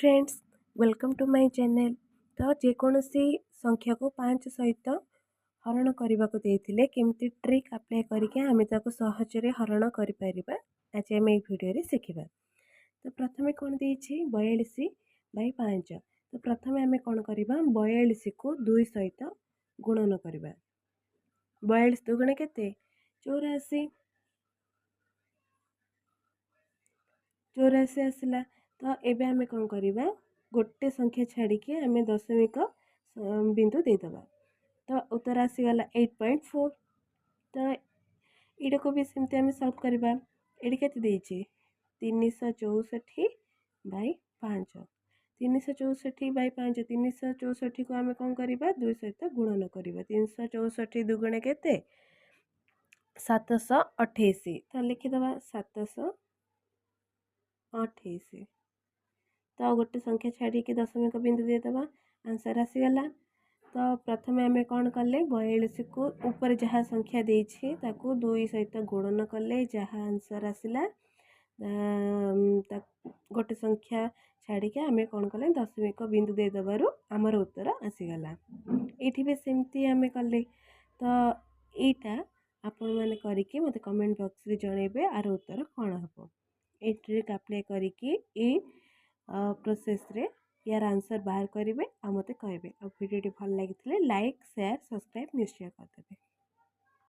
Friends, welcome to my channel. तो जेकोसी संख्या को 5 सहित हरण करने को देते केमती ट्रिक अप्लाई करके आम सहजरे हरण कर आज आम भिडियो शिखा। तो प्रथम कौन देती 42/5। तो प्रथम आम कौन करवा 42 को 2 सहित गुणन करवा। 42 दुगुणे केते 84। 84 आसला। तो एबे आमे कौन करवा गोटे संख्या छाड़ी के आमे दशमिक बिंदु देदेबा। तो उत्तर आसीगला 8.4। तो ये को भी सेमती आमे सॉल्व करवा। ये केते देछि 364/5। 364/5 364 को आमे कौन करवा 2 सहित गुणन करवा। 364 दुगुणे केते 728। तो लिखिदबा 728। तो गोटे संख्या छाड़ी के दशमिक बिंदु देदेबा आंसर आसीगला। तो प्रथम आम कौन कले 42 को ऊपर जहाँ संख्या देछि ताकू 2 सहित गुणन कले जहाँ आंसर आसला गोटे संख्या छाड़ी के आम कौन कले दशमिक बिंदु देदेबारु आमर उत्तर आसीगला। ये भी सेमती आम कले। तो यहाँ आपण मैंने करके मत कमेंट बॉक्स रे जनइबे आर उत्तर कौन हम। ये ट्रिक अप्लाई करके प्रोसेस रे यार आंसर बाहर करेंगे आ मते कहबे। वीडियो भल लगी लाइक शेयर सब्सक्राइब निश्चय करदेवे।